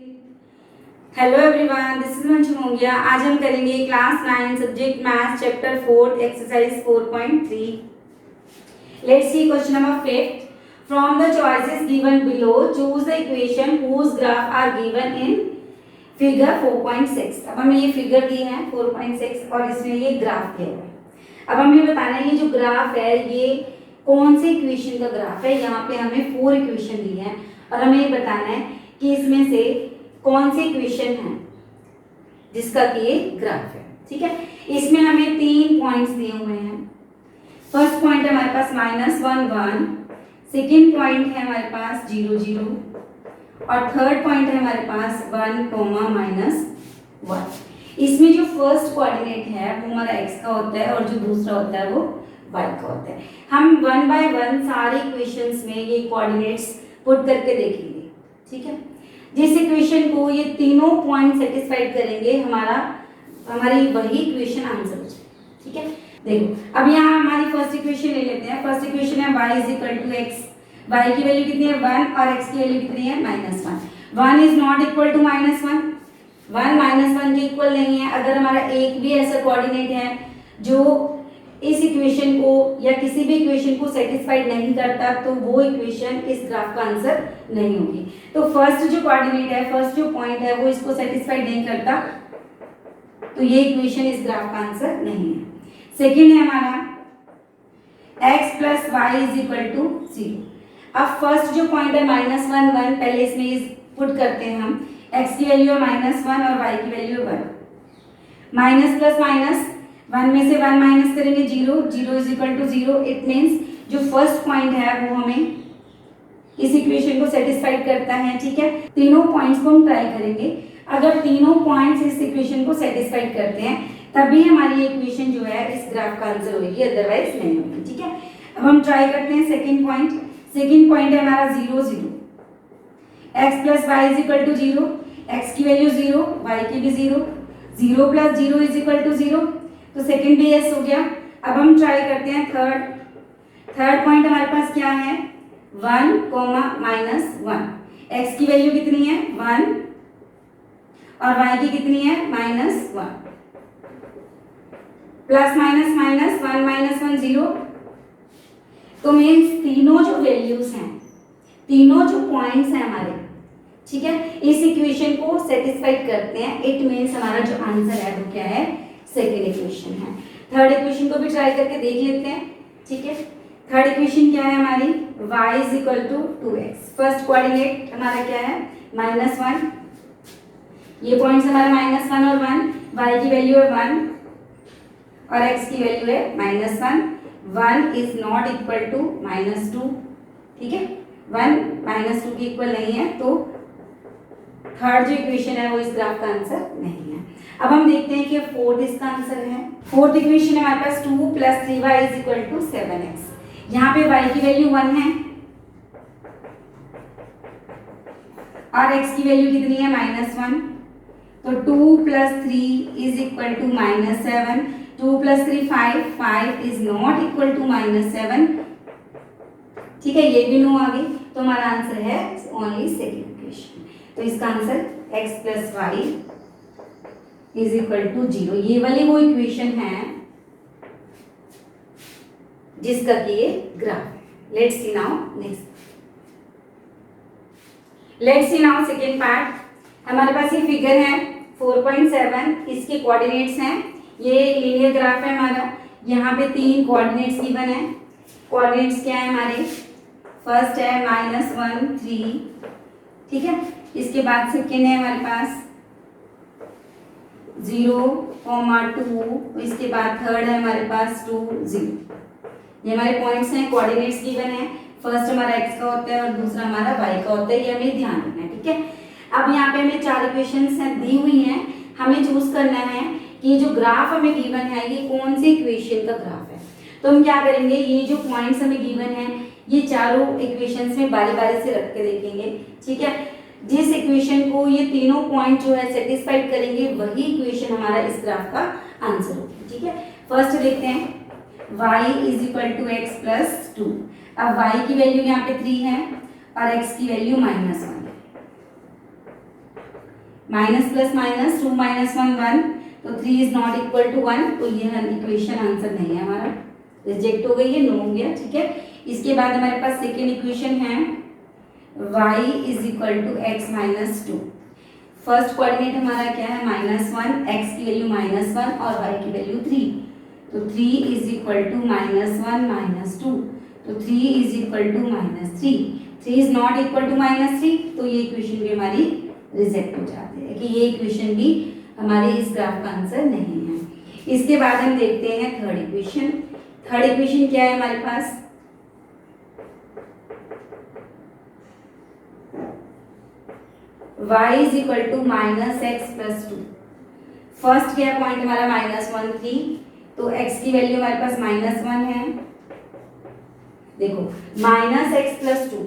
Hello everyone, this is Manju Mongia. आज हम करेंगे class 9 subject math chapter 4 exercise 4.3। Let's see question number 5। From the choices given below choose the equation whose graph are given in figure 4.6। अब हमें ये figure दी है 4.6 और इसमें ये ग्राफ दिया हुआ है। अब हमें बताना है ये जो ग्राफ है ये कौन से इक्वेशन का ग्राफ है। यहाँ पे हमें 4 इक्वेशन दी है और हमें ये बताना है कि इसमें से कौन सी इक्वेशन है जिसका कि ये ग्राफ है। ठीक है, इसमें हमें 3 पॉइंट्स दिए हुए हैं। फर्स्ट पॉइंट है हमारे पास -1 1, सेकेंड पॉइंट है हमारे पास 0 0 और थर्ड पॉइंट है हमारे पास 1, -1। इसमें जो फर्स्ट कोऑर्डिनेट है वो हमारा x का होता है और जो दूसरा होता है वो y का होता है। हम 1 बाय 1 सारे इक्वेशंस में ये कोऑर्डिनेट्स पुट करके देखेंगे। ठीक है, जिस इक्वेशन को ये तीनों पॉइंट सेटिस्फाइड करेंगे हमारी वही इक्वेशन आंसर हो जाएगी। ठीक है, देखो अब यहाँ हमारी फर्स्ट इक्वेशन ले लेते हैं। फर्स्ट इक्वेशन है y = x। y की वैल्यू कितनी है 1 और x की वैल्यू कितनी है -1। 1 इज नॉट इक्वल टू -1, 1 -1 के इक्वल नहीं है। अगर हमारा एक भी ऐसा कोऑर्डिनेट है जो इस इक्वेशन को या किसी भी इक्वेशन को सेटिस्फाइड नहीं करता तो वो इक्वेशन इस ग्राफ का आंसर नहीं होगी। तो फर्स्ट जो कोऑर्डिनेट है, फर्स्ट जो पॉइंट है वो इसको सेटिस्फाइड नहीं करता तो ये इक्वेशन इस ग्राफ का आंसर नहीं है। सेकंड है हमारा x + y = 0। अब फर्स्ट जो पॉइंट है -1 1, पहले इसमें पुट करते हैं हम। x की वैल्यू है -1 और y की वैल्यू है 1। माइनस प्लस माइनस 1 में से 1 माइनस करेंगे 0 0 = 0। इट मीन्स जो फर्स्ट पॉइंट है वो हमें इस इक्वेशन को सेटिस्फाइड करता है। ठीक है, तीनों पॉइंट्स को हम ट्राई करेंगे। अगर तीनों पॉइंट्स इस इक्वेशन को सेटिस्फाइड करते हैं तभी हमारी इक्वेशन जो है इस ग्राफ का आंसर होगी, अदरवाइज नहीं होगी। ठीक है, अब हम ट्राई करते हैं सेकंड पॉइंट। सेकंड पॉइंट है हमारा 0 0। x + y = 0, x की वैल्यू 0, y की भी 0, 0 + 0 = 0। तो सेकंड भी यस हो गया। अब हम ट्राई करते हैं थर्ड पॉइंट हमारे पास क्या है 1, -1। x की वैल्यू कितनी है 1 और y की कितनी है -1। Plus minus minus 1 -1 0। तो मीन्स तीनों जो वैल्यूज हैं, तीनों जो पॉइंट्स हैं हमारे, ठीक है, इस इक्वेशन को सेटिस्फाइड करते हैं। इट मीन्स हमारा जो आंसर है वो क्या है, सेकेंड इक्वेशन है। थर्ड इक्वेशन को भी ट्राई करके देख लेते हैं। ठीक है, थर्ड इक्वेशन क्या है हमारी y = 2x। फर्स्ट कोऑर्डिनेट हमारा क्या है -1। ये पॉइंट्स हमारा -1 और 1। y की वैल्यू है 1 और x की वैल्यू है -1। 1 इज नॉट इक्वल टू -2। ठीक है, 1 -2 के इक्वल नहीं है तो थर्ड जो इक्वेशन है वो इस ग्राफ का आंसर नहीं है। अब हम देखते हैं कि फोर्थ इसका आंसर है। फोर्थ इक्वेशन है हमारे पास 2 + 3y = 7x। यहाँ पे y की वैल्यू 1 है और x की वैल्यू कितनी है -1। तो 2 + 3 = -7। 2 + 3 5, 5 इज नॉट इक्वल टू -7। ठीक है, ये भी नो आ गई तो हमारा आंसर है ओनली सेकंड इक्वेशन। तो इसका आंसर x + y = 0। ये वाली वो इक्वेशन है जिसका कि ये ग्राफ है। Let's see now next. Let's see now second part. हमारे पास ये फिगर है 4.7। इसके कोऑर्डिनेट्स हैं, ये लीनियर ग्राफ है हमारा। यहाँ पे 3 कोऑर्डिनेट्स गिवन है। कोऑर्डिनेट्स क्या है हमारे, फर्स्ट है -1 3। ठीक है, इसके बाद सेकेंड है हमारे पास 0, 2। इसके बाद थर्ड है हमारे पास 2 0। ये हमारे पॉइंट्स हैं, कोऑर्डिनेट्स गिवन है। फर्स्ट हमारा x का होता है और दूसरा हमारा y का होता है, ये हमें ध्यान रखना है। ठीक है, अब यहाँ पे हमें 4 इक्वेशंस दी हुई हैं। हमें चूज करना है कि जो ग्राफ हमें गिवन है ये कौन सी इक्वेशन का ग्राफ है। तो हम क्या करेंगे, ये जो पॉइंट्स हमें गिवन है ये चारों इक्वेशंस में बारी बारी से रख के देखेंगे। ठीक है, जिस इक्वेशन को ये तीनों पॉइंट जो है सेटिस्फाइड करेंगे वही इक्वेशन हमारा इस ग्राफ का आंसर होगी। ठीक है, फर्स्ट देखते हैं y = x + 2। अब y की वैल्यू यहाँ पे 3 है और x की वैल्यू -1 है। माइनस प्लस माइनस 2 माइनस 1 1, तो 3 इज नॉट इक्वल टू 1, तो ये इक्वेशन आंसर नहीं है हमारा, रिजेक्ट हो गई है, नो हो गया। ठीक है, इसके बाद हमारे पास सेकेंड इक्वेशन है y is equal to x minus 2। First coordinate हमारा क्या है -1, x की वैल्यू -1 और y की वैल्यू 3, तो 3 इज इक्वल टू -1 -2, तो 3 is equal to -3, 3 is not equal to -3, तो ये इक्वेशन भी हमारी रिजेक्ट हो जाती है कि ये इक्वेशन भी हमारे इस ग्राफ का आंसर नहीं है। इसके बाद हम देखते हैं थर्ड इक्वेशन। थर्ड इक्वेशन क्या है हमारे पास, y is equal to -x plus 2। First क्या पॉइंट हमारा -1 3, तो x की वैल्यू हमारे पास -1 है। देखो -x प्लस 2,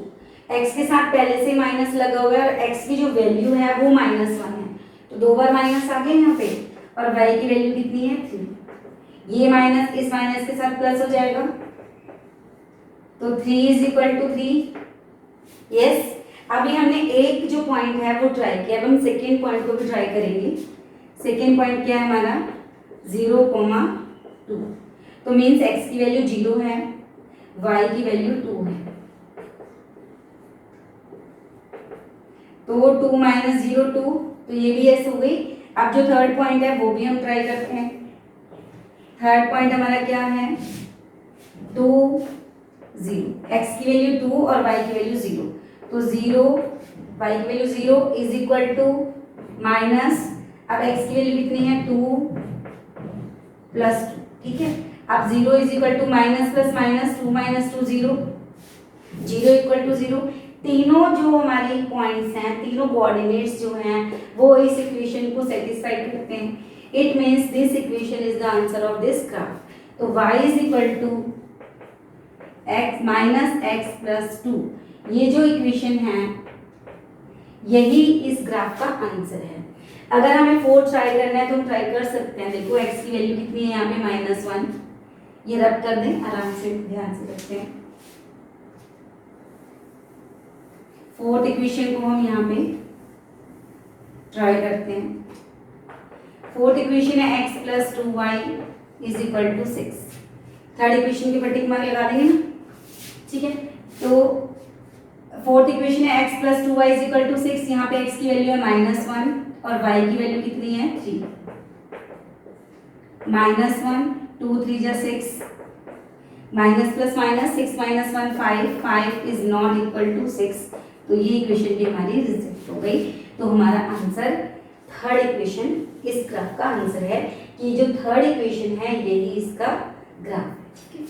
x के साथ पहले से माइनस लगा हुआ है और x की जो वैल्यू है वो -1 है, तो 2 बार माइनस आ गए यहाँ पे, और y की वैल्यू कितनी है 3, ये माइनस इस माइनस के साथ प्लस हो जाएगा, तो 3 इज इक्वल टू 3। यस, अभी हमने एक जो पॉइंट है वो ट्राई किया, अब हम सेकेंड पॉइंट को भी ट्राई करेंगे। सेकेंड पॉइंट क्या है हमारा 0,2, तो मीन्स x की वैल्यू 0 है, y की वैल्यू 2 है, तो 2 माइनस 0 2, तो ये भी ऐसे हो गई। अब जो थर्ड पॉइंट है वो भी हम ट्राई करते हैं। थर्ड पॉइंट हमारा क्या है 2 0, x की वैल्यू 2 और y की वैल्यू 0, तो 0 y की value 0 is equal to minus, अब x की वैल्यू कितनी है 2 प्लस 2। ठीक है, अब 0 is equal to minus plus minus 2 minus 2 0, 0 equal to 0। तीनों जो हमारी पॉइंट्स हैं, तीनों कोऑर्डिनेट्स जो हैं वो इस इक्वेशन को सेटिस्फाई करते हैं। It means this equation is the answer of this graph. तो y is equal to x minus x plus 2, ये जो इक्वेशन है यही इस ग्राफ का आंसर है। अगर हमें 4 ट्राई करना है तो हम ट्राई कर सकते हैं। देखो x की वैल्यू कितनी है यहाँ पे -1, ये रब कर दें, आराम से ध्यान से रखते हैं। फोर्थ इक्वेशन को हम यहाँ पे ट्राई करते हैं। फोर्थ इक्वेशन है x प्लस 2y is equal to 6। Third equation के पर टिक मार्क लगा देंगे ना, ठीक है। तो फोर्थ इक्वेशन है x प्लस 2y इज इक्वल टू 6, यहाँ पे x की वैल्यू है -1 और y की वैल्यू कितनी है 3, -1 2 3 जा 6, minus plus minus 6 minus 1 5, 5 is not equal to 6, तो ये इक्वेशन भी हमारी रिजेक्ट हो गई। तो हमारा आंसर थर्ड इक्वेशन इस ग्राफ का आंसर है कि जो थर्ड इक्वेशन है यही इसका ग्राफ है। ठीक है,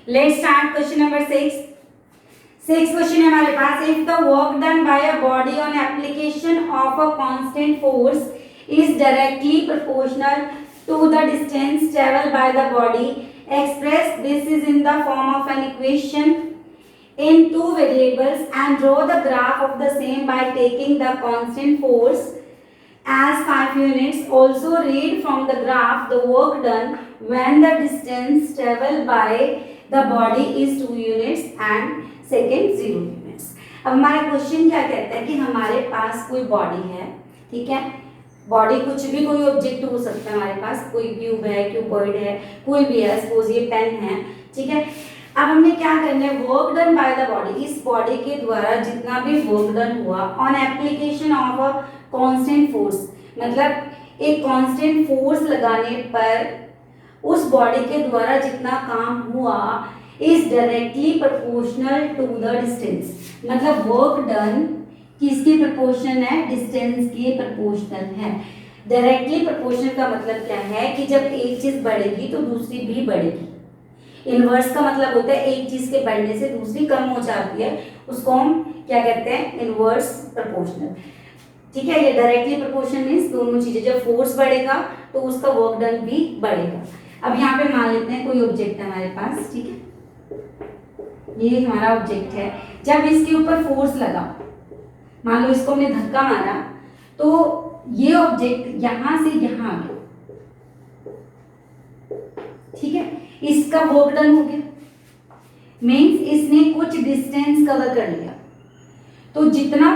let's start question number 6। 6 question है हमारे पास। If the work done by a body on application of a constant force is directly proportional to the distance traveled by the body, express this is in the form of an equation in 2 variables and draw the graph of the same by taking the constant force as 5 units. Also read from the graph the work done when the distance traveled by the body is 2 units and second 0 units. अब हमारा question क्या कहता है कि हमारे पास कोई body है, ठीक है, बॉडी कुछ भी कोई ऑब्जेक्ट हो सकता है हमारे पास, कोई क्यूब है, क्यूबॉइड है, कोई भी है, सपोज ये पेन है, ठीक है। अब हमने क्या करना है, work done by the body, इस बॉडी के द्वारा जितना भी वर्क डन हुआ on application of a constant force, मतलब एक कांस्टेंट फोर्स लगाने पर उस बॉडी के द्वारा जितना काम हुआ is directly proportional to the distance, मतलब वर्क डन किसके प्रोपोर्शनल है, डिस्टेंस के प्रोपोर्शनल है। डायरेक्टली प्रोपोर्शनल का मतलब क्या है कि जब एक चीज बढ़ेगी तो दूसरी भी बढ़ेगी। इनवर्स का मतलब होता है एक चीज के बढ़ने से दूसरी कम हो जाती है, उसको हम क्या कहते हैं, इनवर्स प्रोपोर्शनल। ठीक है, ये डायरेक्टली प्रोपोर्शनल मींस दोनों चीजें, जब फोर्स बढ़ेगा तो उसका वर्क डन भी बढ़ेगा। अब यहाँ पे मान लेते हैं कोई ऑब्जेक्ट है हमारे पास, ठीक है, ये हमारा ऑब्जेक्ट है। जब इसके ऊपर फोर्स लगा, मान लो इसको हमने धक्का मारा, तो ये ऑब्जेक्ट यहां से यहां आ गया, ठीक है, इसका वर्क डन हो गया, मींस इसने कुछ डिस्टेंस कवर कर लिया। तो जितना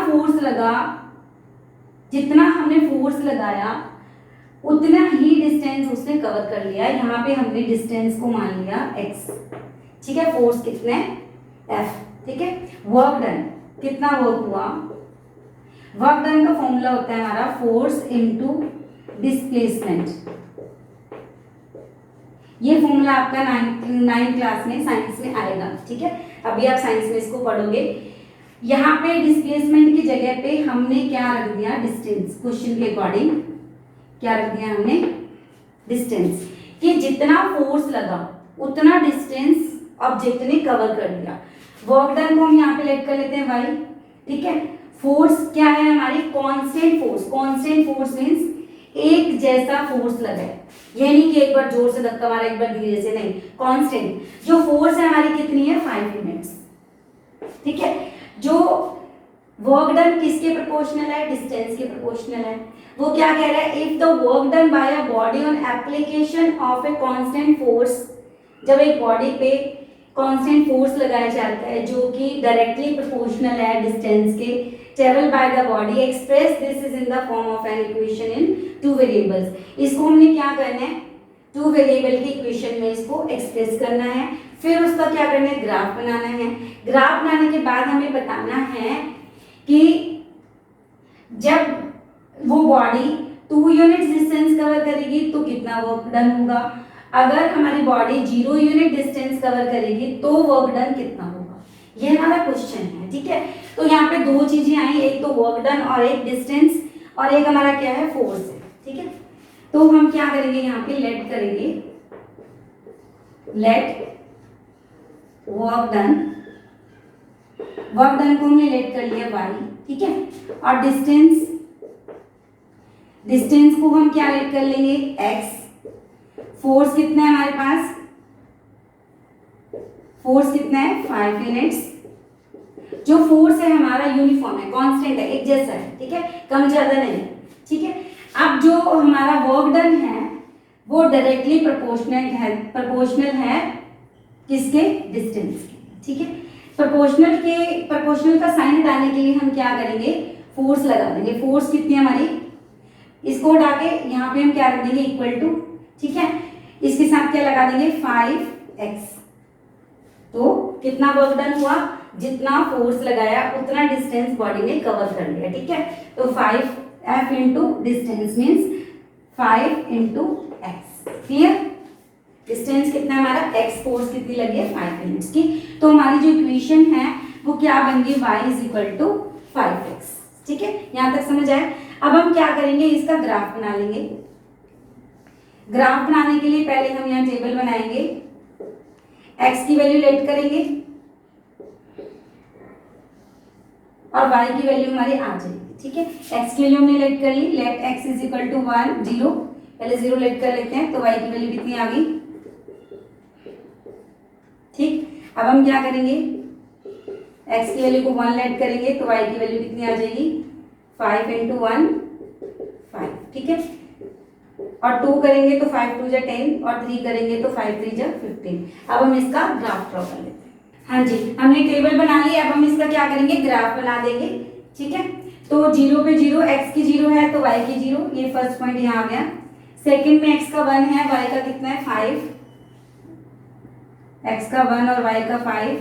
हमने फोर्स लगाया उतना ही डिस्टेंस उसने कवर कर लिया। यहाँ पे हमने डिस्टेंस को मान लिया x, ठीक है। फोर्स कितने F, ठीक है। वर्क डन, कितना वर्क हुआ, वर्क डन का फॉर्मूला होता है हमारा फोर्स इनटू डिस्प्लेसमेंट। ये फॉर्मूला आपका 9th क्लास में साइंस में आएगा, ठीक है। अभी आप साइंस में इसको पढ़ोगे। यहाँ पे डिस्प्लेसमेंट की जगह पे हमने क्या रख दिया, डिस्टेंस। क्वेश्चन के अकॉर्डिंग क्या रख दिया हमने, डिस्टेंस, कि जितना फोर्स लगा उतना डिस्टेंस ऑब्जेक्ट ने कवर कर लिया। वर्क डन को हम यहाँ पे लेट कर लेते हैं y, ठीक है। फोर्स क्या है हमारी, constant force. Constant force means एक जैसा फोर्स लगा है, ये नहीं कि एक बार जोर से धक्का मारा एक बार धीरे से, नहीं, कांस्टेंट। जो फोर्स है हमारी कितनी है, 5 यूनिट्स, ठीक है। जो वर्क डन किसके प्रोपोर्शनल है, डिस्टेंस के प्रोपोर्शनल है। वो क्या कह रहा है, if the work done by a body on application of a constant force, जब एक बॉडी पे कांस्टेंट फोर्स लगाया जाता है जो कि डायरेक्टली प्रोपोर्शनल है डिस्टेंस के, travel by the body, express this is in the form of an equation in 2 variables. इसको हमने क्या करना है, 2 वेरिएबल की इक्वेशन में इसको एक्सप्रेस करना है। फिर उसका क्या करना है, ग्राफ बनाना है। ग्राफ बनाने के बाद हमें बताना है कि जब वो बॉडी 2 यूनिट डिस्टेंस कवर करेगी तो कितना वर्क डन होगा, अगर हमारी बॉडी 0 यूनिट डिस्टेंस कवर करेगी तो वर्क डन कितना होगा। ये हमारा क्वेश्चन है, ठीक है। तो यहाँ पे 2 चीजें आई, एक तो वर्क डन और एक डिस्टेंस, और एक हमारा क्या है, फोर्स है, ठीक है। तो हम क्या करेंगे, यहाँ पे लेट करेंगे, लेट वर्क डन को हमने लेट कर लिया y, ठीक है। और डिस्टेंस को हम क्या लेट कर लेंगे, x। फोर्स कितना है हमारे पास, फोर्स कितना है, 5 यूनिट्स। जो फोर्स है हमारा यूनिफॉर्म है, कांस्टेंट है, एक जैसा है, ठीक है, कम ज्यादा नहीं है, ठीक है। अब जो हमारा वर्क डन है वो डायरेक्टली प्रोपोर्शनल है किसके, डिस्टेंस के, ठीक है। प्रोपोर्शनल का साइन हटाने के लिए हम क्या करेंगे, फोर्स लगा देंगे। फोर्स कितनी है हमारी, इसको हटा के यहाँ पे हम क्या रख देंगे, इक्वल टू, ठीक है। इसके साथ क्या लगा देंगे, 5x। तो कितना वर्क डन हुआ, जितना फोर्स लगाया उतना डिस्टेंस बॉडी ने कवर कर लिया, ठीक है। तो 5f into distance means 5 into x, clear. Distance कितना है हमारा, x, फोर्स कितनी लगी है, 5 यूनिट्स की। तो हमारी जो इक्वेशन है वो क्या बन गई, y is equal to 5x, ठीक है। यहां तक समझ आए। अब हम क्या करेंगे, इसका ग्राफ बना लेंगे। ग्राफ बनाने के लिए पहले हम यहाँ टेबल बनाएंगे, x की वैल्यू लेट करेंगे और y की वैल्यू हमारी आ जाएगी, ठीक है। x की वैल्यू हमने लेट कर ली, let x is equal to 1 0, पहले 0 लेट कर लेते हैं, तो y की वैल्यू कितनी आ गई, ठीक। अब हम क्या करेंगे, x की वैल्यू को 1 लेट करेंगे तो y की वैल्यू कितनी आ जाएगी, 5 इंटू 1 5, ठीक है। और 2 करेंगे तो 5 2 जा 10 और 3 करेंगे तो 5 3 जा 15। अब हम इसका ग्राफ ड्रॉ कर लेते हैं। हाँ जी, हमने टेबल बना ली, अब हम इसका क्या करेंगे, ग्राफ बना देंगे, ठीक है। तो 0 पे 0, x की 0 है तो y की 0, ये फर्स्ट पॉइंट यहाँ आ गया। सेकंड में x का 1 है, y का कितना है 5, x का 1 और y का 5।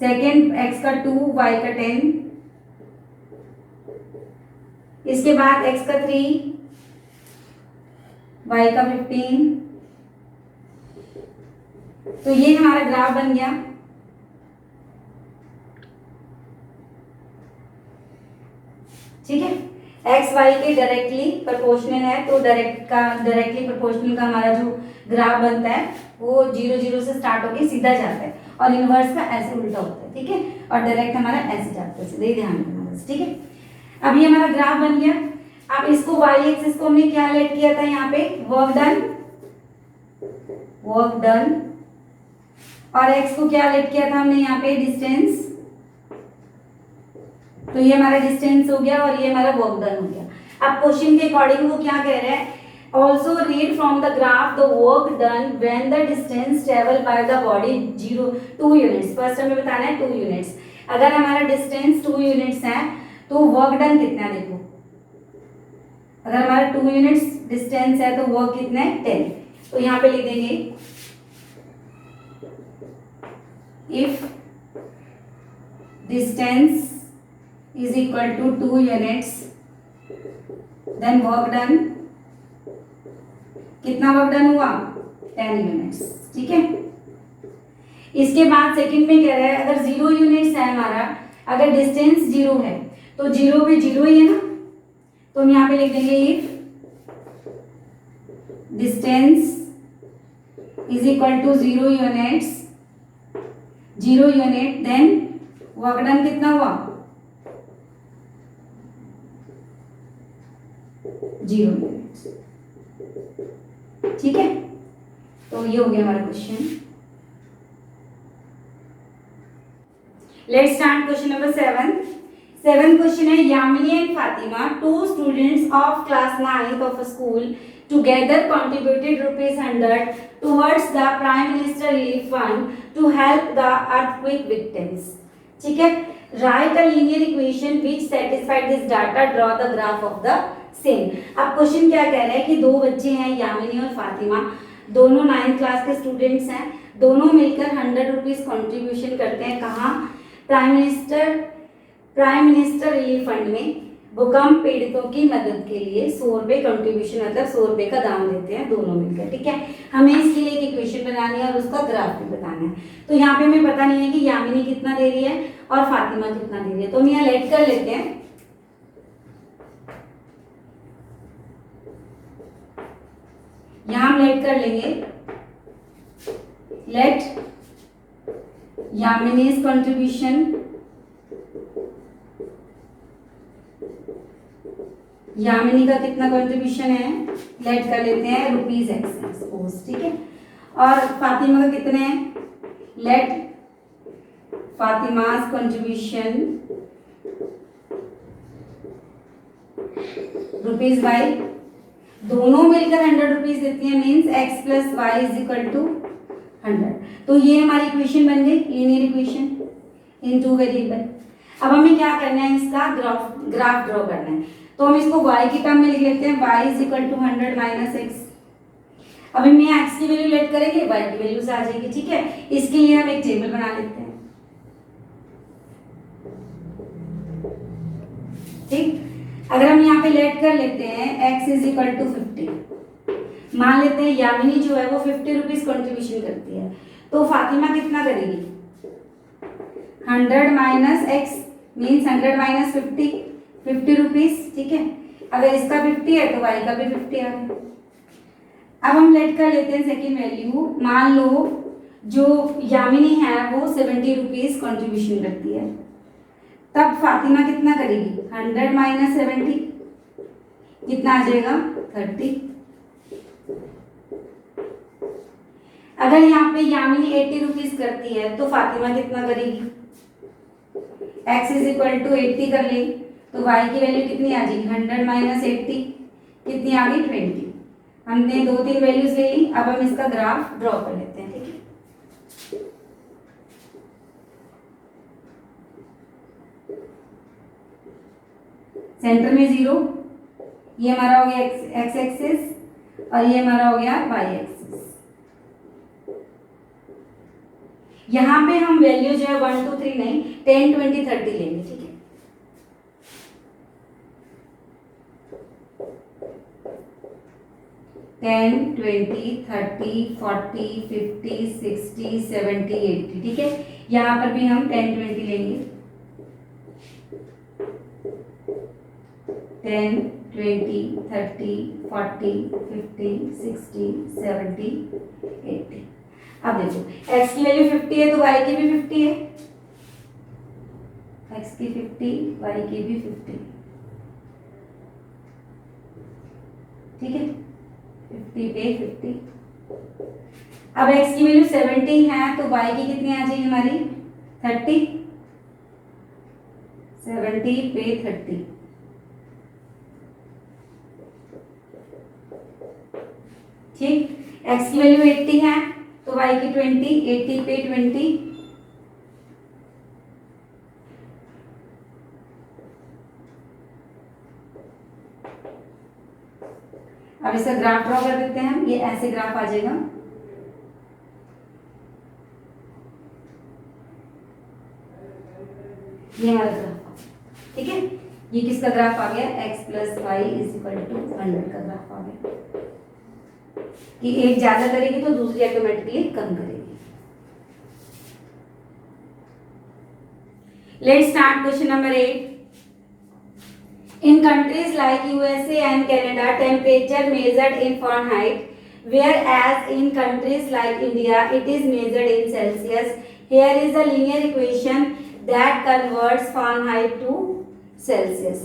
सेकंड x का 2, y का 10। इसके बाद x का 3, y का 15। तो ये हमारा ग्राफ बन गया। ठीक है, एक्स वाई के डायरेक्टली प्रोपोर्शनल है तो डायरेक्टली प्रोपोर्शनल का हमारा जो ग्राफ बनता है वो 0 0 से स्टार्ट होके सीधा जाता है और इनवर्स का ऐसे उल्टा होता है, ठीक है, और डायरेक्ट हमारा ऐसे जाता है, सीधे ध्यान रखना बस, ठीक है। अब ये हमारा ग्राफ बन गया। अब इसको वाई एक्सिस को हमने क्या लेट किया था, यहाँ पे वर्क डन, और एक्स को क्या लेट किया था हमने यहाँ पे डिस्टेंस, तो ये हमारा डिस्टेंस हो गया और ये हमारा वर्क डन हो गया। अब क्वेश्चन के अकॉर्डिंग वो क्या कह रहा है, also read from the graph the work done when the distance travel by the body 2 units. First हमें बताना है 2 यूनिट्स। अगर हमारा डिस्टेंस 2 यूनिट्स है तो वर्क डन कितना है देखो, अगर हमारा 2 यूनिट्स डिस्टेंस है तो वर्क कितना है 10। तो यहाँ पे लिख देंगे if distance is equal to 2 units then work done, कितना वर्क डन हुआ 10 यूनिट्स। ठीक है, इसके बाद सेकंड में कह रहा है अगर 0 यूनिट्स है हमारा, अगर डिस्टेंस 0 है तो 0 पे 0 ही है ना, तो हम यहाँ पे लिख देंगे if distance is equal to 0 units, 0 unit then work done कितना हुआ 0 यूनिट्स। ठीक है, तो ये हो गया हमारा question. Let's start question number 7 question है Yamini and Fatima, 2 students of class 9th of a school together contributed ₹100 towards the Prime Minister Relief Fund to help the earthquake victims. ठीक है, write a linear equation which satisfied this data, draw the graph of the same। अब question क्या कह रहा है कि 2 बच्चे हैं यामिनी और फातिमा, दोनों 9th क्लास के स्टूडेंट्स हैं, दोनों मिलकर ₹100 कंट्रीब्यूशन करते हैं कहाँ, प्राइम मिनिस्टर रिलीफ फंड में भूकंप पीड़ितों की मदद के लिए 100 रुपये कंट्रीब्यूशन, मतलब 100 रुपये का दान देते हैं दोनों मिलकर। ठीक है, हमें इसके लिए एक इक्वेशन बनानी है और उसका ग्राफ भी बताना है। तो यहाँ पे हमें पता नहीं है कि यामिनी कितना दे रही है और फातिमा कितना दे रही है, तो हम यहाँ लेट कर लेते हैं। यहाँ हम लेट कर लेंगे, लेट यामिनीज कंट्रीब्यूशन, यामिनी का कितना कंट्रीब्यूशन है लेट कर लेते हैं ₹X सपोज। ठीक है, और फातिमा का कितने हैं, लेट फातिमास कंट्रीब्यूशन ₹Y, दोनों मिलकर ₹100 देती हैं, मीन्स x + y = 100। तो ये हमारी इक्वेशन बन गई, लीनियर इक्वेशन इन 2 वेरिएबल। अब हमें क्या करना है, इसका ग्राफ ड्रॉ करना है। तो हम इसको y की टर्म में लिख लेते हैं, y = 100 - x। अभी मैं x की वैल्यू लेट करेंगे, y की वैल्यू से आ जाएगी। ठीक है, इसके लिए हम एक टेबल बना लेते हैं। ठीक, अगर हम यहाँ पे लेट कर लेते हैं x = 50, मान लेते हैं यामिनी जो है वो ₹50 कंट्रीब्यूशन करती है, तो फातिमा कितना करेगी 100 - x मीन्स 100 - 50 ₹50। ठीक है, अगर इसका 50 है तो y का भी 50 आ गया। अब हम लेट कर लेते हैं सेकंड वैल्यू, मान लो जो यामिनी है वो ₹70 कंट्रीब्यूशन करती है, तब फातिमा कितना करेगी 100 - 70 कितना आ जाएगा 30। अगर यहाँ पे यामिनी ₹80 करती है तो फातिमा कितना करेगी, x = 80 कर ले तो y की वैल्यू कितनी आ जाएगी 100 - 80 कितनी आ गई 20। हमने 2-3 वैल्यूज ले ली, अब हम इसका ग्राफ ड्रॉ कर लेते हैं। ठीक है, सेंटर में 0, ये हमारा हो गया x एक्सिस और ये हमारा हो गया y एक्सिस। यहाँ पे हम वैल्यू जो है 1 2 3 नहीं 10 20 30 लेंगे। ठीक है, टेन 20 30 40 50 60 70 80। ठीक है, यहाँ पर भी हम 10 20 लेंगे, 10 20 30 40 50 60 70 80। अब देखो x की वैल्यू 50 है तो y की भी 50 है, x की 50 y की भी 50। ठीक है, 50 पे 50। अब x की वैल्यू 70 है तो y की कितनी आ जाएगी हमारी 30, 70 पे 30। ठीक, x की वैल्यू 80 है तो y की 20, 80 पे 20 अब इसका ग्राफ ड्रॉ कर देते हैं हम। ये ऐसे ग्राफ आ जाएगा, ये हमारा ग्राफ, ठीक है। ये किसका ग्राफ आ गया, x प्लस वाई इज इक्वल टू 100 का ग्राफ आ गया। कि एक ज्यादा करेगी तो दूसरी ऑटोमेटिकली कम करेगी। Let's start question number 8। In countries like USA and Canada, temperature measured in Fahrenheit, whereas in countries like India, it is measured in Celsius. Here is a linear equation that converts Fahrenheit to Celsius.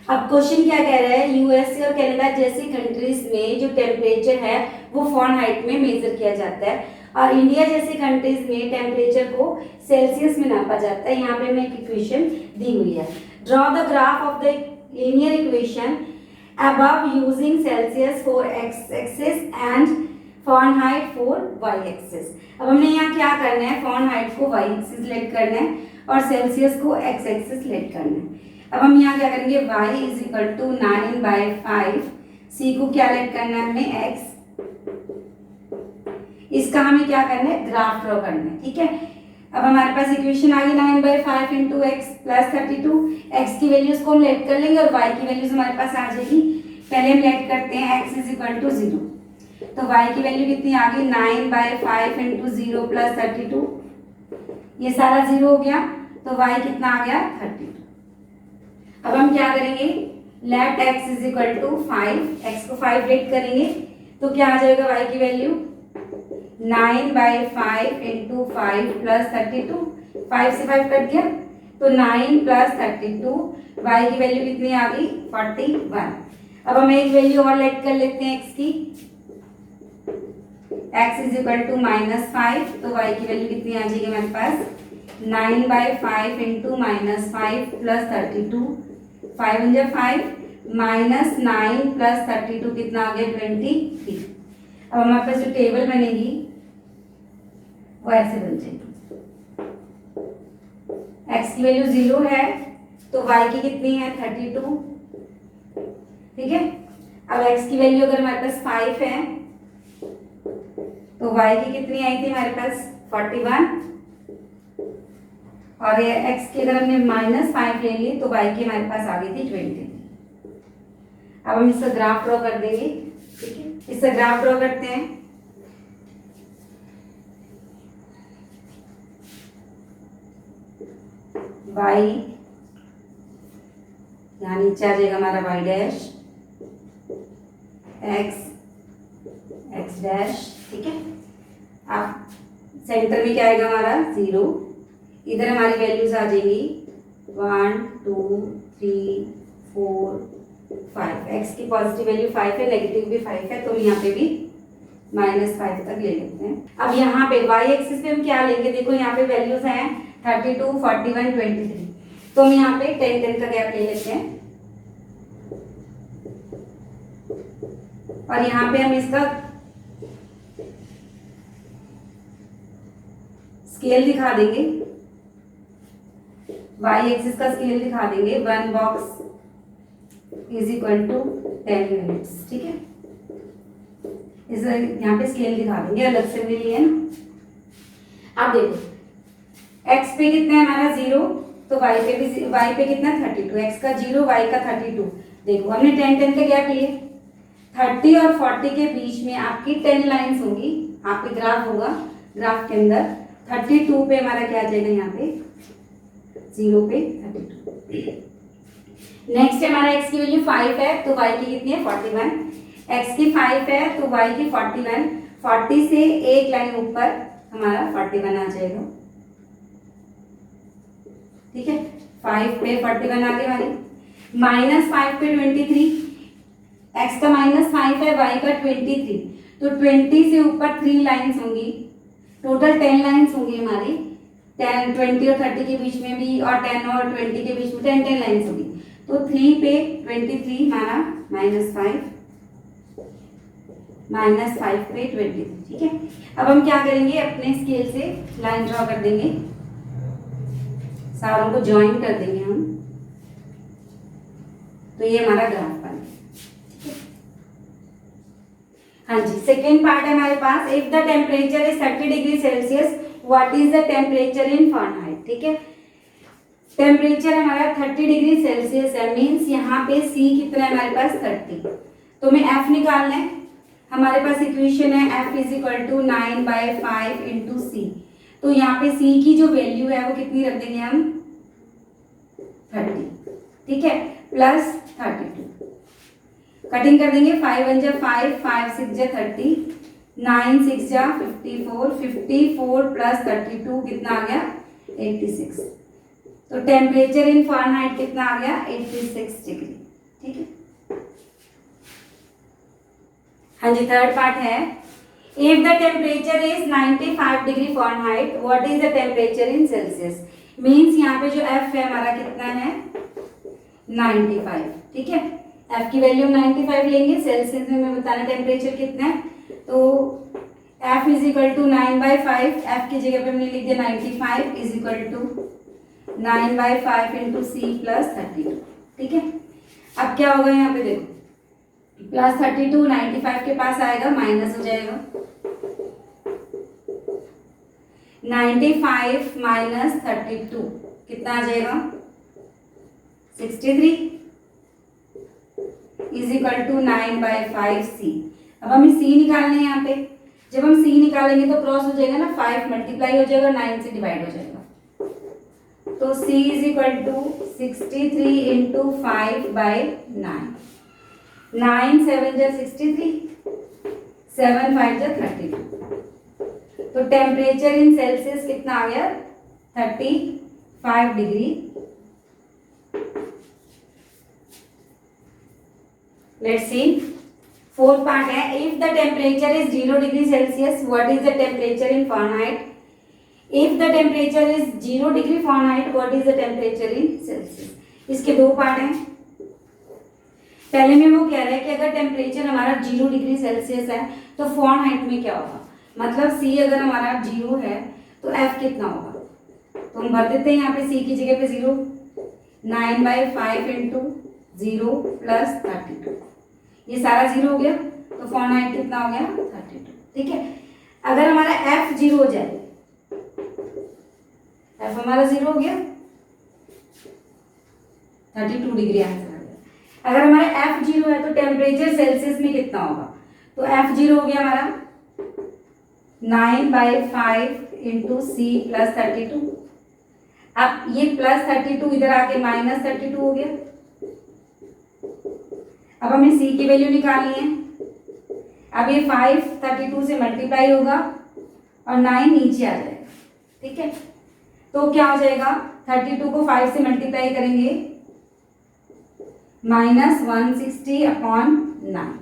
अब question क्या कह रहा है, USA और Canada जैसी countries में जो temperature है वो फॉरेनहाइट में मेजर किया जाता है, और इंडिया जैसी कंट्रीज में टेम्परेचर को सेल्सियस में नापा जाता है। यहाँ पे मैं एक इक्वेशन दी हुई है। Draw the graph of the linear equation above using Celsius for x-axis and Fahrenheit for y-axis। अब हमने यहाँ क्या करना है, Fahrenheit को y-axis लेट करना है और Celsius को x-axis लेट करना है। अब हम यहाँ क्या करेंगे, y is equal to 9/5, c को क्या लेट करना है हमने, x। इसका हमें क्या करना है, ग्राफ ड्रॉ करना है, ठीक है। अब हमारे पास इक्वेशन आ गई 9/5 इंटू एक्स प्लस 32। एक्स की वैल्यूज को हम लेट कर लेंगे और वाई की वैल्यूज हमारे पास आ जाएगी। पहले हम लेट करते हैं एक्स इज इक्वल टू 0, तो वाई की वैल्यू कितनी आ गई, 9/5 इंटू 0 प्लस 32। ये सारा 0 हो गया, तो वाई कितना आ गया, 32। अब हम क्या करेंगे, let x is equal to 5, x को 5 लेट करेंगे तो क्या आ जाएगा वाई की वैल्यू, 9/5 इंटू 5 प्लस 32। 5 से 5 कट गया तो 9 प्लस 32, वाई की वैल्यू कितनी आ गई, 41। अब हम एक वैल्यू और लेट कर लेते हैं एक्स की, x इज इक्वल टू -5, तो y की वैल्यू कितनी आ जाएगी हमारे पास, 9/5 इंटू -5 प्लस 32। 5 × 5 -9 प्लस 32 कितना आ गया, 23। अब हमारे पास जो टेबल बनेगी वो ऐसे बन जाएगी। x की वैल्यू 0 है तो y की कितनी है, 32, ठीक है। अब x की वैल्यू अगर हमारे पास 5 है तो y की कितनी आई थी हमारे पास, 41, और ये x की अगर हमने -5 ले ली तो y की हमारे पास आ गई थी 20। अब हम इसका ग्राफ ड्रॉ कर देंगे, ठीक है। इसका ग्राफ ड्रॉ करते हैं। y यहाँ नीचे आ जाएगा हमारा y डैश, x डैश, ठीक है। अब सेंटर में क्या आएगा हमारा, 0। इधर हमारी वैल्यूज आ जाएगी 1 2 3 4 5। x की पॉजिटिव वैल्यू 5 है, नेगेटिव भी 5 है, तो हम यहाँ पे भी -5 तक ले लेते हैं। अब यहाँ पे y एक्सिस पे हम क्या लेंगे, देखो यहाँ पे वैल्यूज हैं 32 41 23, तो हम यहाँ पे 10 का गैप ले लेते हैं, और यहाँ पे हम इसका स्केल दिखा देंगे, y एक्सिस का स्केल दिखा देंगे, 1 box is equal to 10 units, ठीक है। इस यहाँ पे स्केल दिखा देंगे, अलग से भी लिए ना। अब देखो x पे कितना है हमारा 0, तो y पे कितना 32, x का 0 y का 32। देखो हमने 10 के गैप लिए, 30 और 40 के बीच में आपकी 10 लाइंस होंगी, आपके ग्राफ होगा, ग्राफ के अंदर 32 पे हमारा क्या आ जाएगा, यहाँ पे 0 पे 32। नेक्स्ट हमारा x की वैल्यू 5 है तो y की कितनी है, 41। x की 5 है तो y की 41, 40 से एक लाइन ऊपर हमारा 41 आ जाएगा, ठीक है। 5 पे 41 आ गई हमारी, -5 पे 23, x का -5 है, y का 23, तो 20 से ऊपर 3 लाइंस होंगी, टोटल 10 लाइंस होंगी हमारी, 10 20 और 30 के बीच में भी, और 10 और 20 के बीच में 10 लाइंस होगी, तो 3 पे 23 हमारा -5 पे 23, ठीक है। अब हम क्या करेंगे, अपने स्केल से लाइन ड्रॉ कर देंगे, सारों को ज्वाइन कर देंगे हम, तो ये हमारा ग्राफ बन गया, ठीक है। हाँ जी, सेकेंड पार्ट है हमारे पास, if the temperature is 30 degree Celsius what is the temperature in Fahrenheit. ठीक है, टेम्परेचर हमारा 30 डिग्री सेल्सियस है, मीन्स यहाँ पे C कितना है हमारे पास 30, तो हमें F निकालना है। हमारे पास इक्वेशन है F is equal to 9/5 into C, तो यहाँ पे C की जो वैल्यू है वो कितनी रख देंगे हम 30, ठीक है, प्लस 32, कटिंग कर देंगे, 5 1 जा 5, 5 6 जा 30, 9 6 जा 54, 54 प्लस 32 कितना आ गया 86, तो टेम्परेचर इन फ़ारेनहाइट कितना आ गया 86 डिग्री। ठीक है, हाँ जी, थर्ड पार्ट है, if the temperature is 95 degree Fahrenheit what is the temperature in Celsius. Means यहाँ पे जो F है हमारा कितना है 95, ठीक है, F की वैल्यू 95 लेंगे, सेल्सियस में हमें बताना टेम्परेचर कितना है, तो F is equal to 9/5, F की जगह पे हमने लिख दिया 95 is equal to 9/5 into C plus 32। ठीक है, अब क्या होगा यहाँ पे देखो, प्लस 32 95 के पास आएगा, माइनस हो जाएगा, 95 माइनस 32 कितना आ जाएगा 63 इज इक्वल टू 9/5 C। अब हमें C निकालना है यहाँ पे, जब हम C निकालेंगे तो क्रॉस हो जाएगा ना, 5 मल्टीप्लाई हो जाएगा, 9 से डिवाइड हो जाएगा, तो C is equal to 63 into 5/9, 9 7 जा 63, 7 5 जा 32, तो टेम्परेचर इन सेल्सियस कितना आ गया 35 degree. Let's see, fourth part है, if the temperature is 0 degree Celsius what is the temperature in Fahrenheit. If the temperature is 0 degree Fahrenheit what is the temperature in Celsius. इसके दो part हैं, पहले में वो कह रहा है कि अगर टेम्परेचर हमारा 0 डिग्री सेल्सियस है तो फ़ारेनहाइट में क्या होगा, मतलब C अगर हमारा 0 है तो F कितना होगा, तो हम भर देते हैं यहाँ पे C की जगह पे 0, 9/5 इंटू 0 प्लस 32, ये सारा 0 हो गया, तो फ़ारेनहाइट कितना हो गया 32। ठीक है, अगर हमारा F 0 हो जाए, F हमारा 0 हो गया, 32 डिग्री आंसर आ गया। अगर हमारा F 0 है तो टेम्परेचर सेल्सियस में कितना होगा, तो F 0 हो गया हमारा 9/5 इंटू C प्लस 32, अब ये प्लस 32 इधर आके माइनस 32 हो गया, अब हमें C की वैल्यू निकालनी है, अब ये 5 32 से मल्टीप्लाई होगा और 9 नीचे आ जाएगा। ठीक है, तो क्या हो जाएगा, 32 को 5 से मल्टीप्लाई करेंगे, माइनस 160/9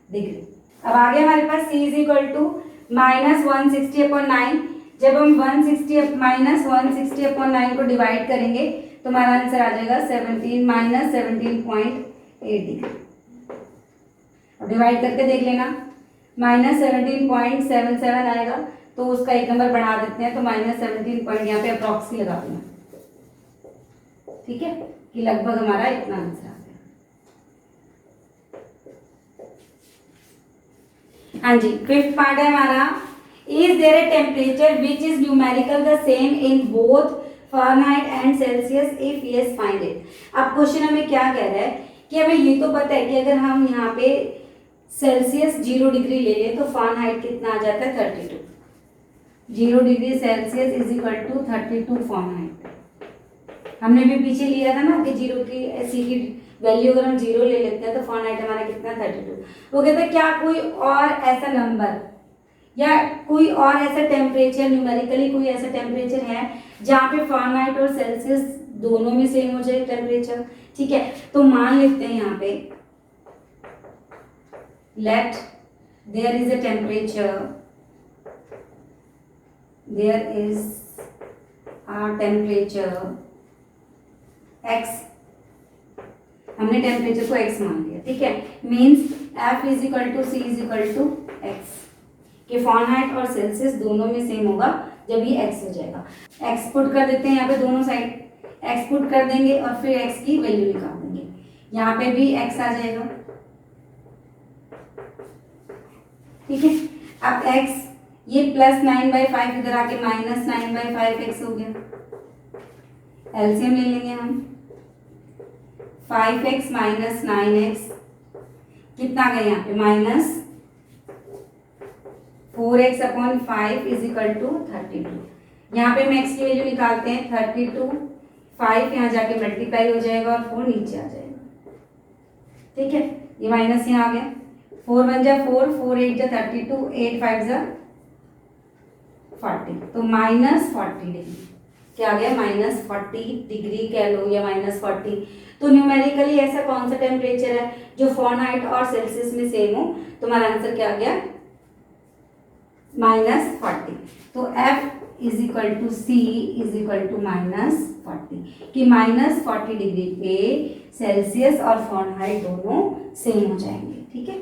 डिग्री। अब आगे हमारे पास C is equal to minus 160/9, जब हम 160 माइनस 160/9 को डिवाइड करेंगे तो हमारा आंसर आ जाएगा 17 माइनस 17.8 डिग्री। अब डिवाइड करके देख लेना, माइनस 17.77 आएगा, तो उसका एक नंबर बढ़ा देते हैं, तो माइनस 17 पॉइंट यहाँ पे अप्रॉक्स ही लगा देना। ठीक है, कि लगभग हमारा इतना आंसर आ गया। हाँ जी, फिफ्थ पार्ट है हमारा, is there a temperature which is numerical the same in both Fahrenheit and Celsius, if yes find it. अब क्वेश्चन हमें क्या कह रहा है कि हमें ये तो पता है कि अगर हम यहाँ पे सेल्सियस 0 डिग्री ले लें तो फ़ारेनहाइट कितना आ जाता है 32, 0 degree Celsius is equal to 32 Fahrenheit. हमने भी पीछे लिया था ना कि 0 की C की वैल्यू अगर हम 0 ले लेते हैं तो फ़ारेनहाइट हमारा कितना 32। वो कहते हैं क्या कोई और ऐसा नंबर या कोई और ऐसा टेम्परेचर, न्यूमेरिकली कोई ऐसा टेम्परेचर है जहाँ पे फ़ारेनहाइट और सेल्सियस दोनों में सेम हो जाए टेम्परेचर। ठीक है, तो मान लेते हैं यहाँ पे let there is a temperature, there is a temperature x, हमने टेम्परेचर को x मान लिया। ठीक है, means F is equal to C is equal to x, कि फ़ारेनहाइट और सेल्सियस दोनों में सेम होगा जब ये x हो जाएगा। x पुट कर देते हैं यहाँ पे, दोनों साइड x पुट कर देंगे और फिर x की वैल्यू निकाल देंगे, यहाँ पे भी x आ जाएगा, ठीक है। अब x ये +9/5 इधर आके -9/5x हो गया। एलसीएम ले लेंगे हम। 5x माइनस 9x कितना आ गया यहाँ पे -4x/5 इज इक्वल टू 32। यहाँ पे हम x की वैल्यू निकालते हैं 32, 5 यहाँ जाके मल्टीप्लाई हो जाएगा और 4 नीचे आ जाएगा। ठीक है, ये माइनस यहाँ आ गया। 4 1 जा 4, 4 8 जा 32, 8 5 जा 40, तो -40 डिग्री। क्या आ गया? -40 डिग्री कह लो या -40। तो न्यूमेरिकली ऐसा कौन सा टेम्परेचर है जो फ़ारेनहाइट और सेल्सियस में सेम हो? तुम्हारा आंसर क्या आ गया? -40। तो F is equal to C is equal to -40 कि -40 डिग्री पे सेल्सियस और फ़ारेनहाइट दोनों सेम हो जाएंगे। ठीक है।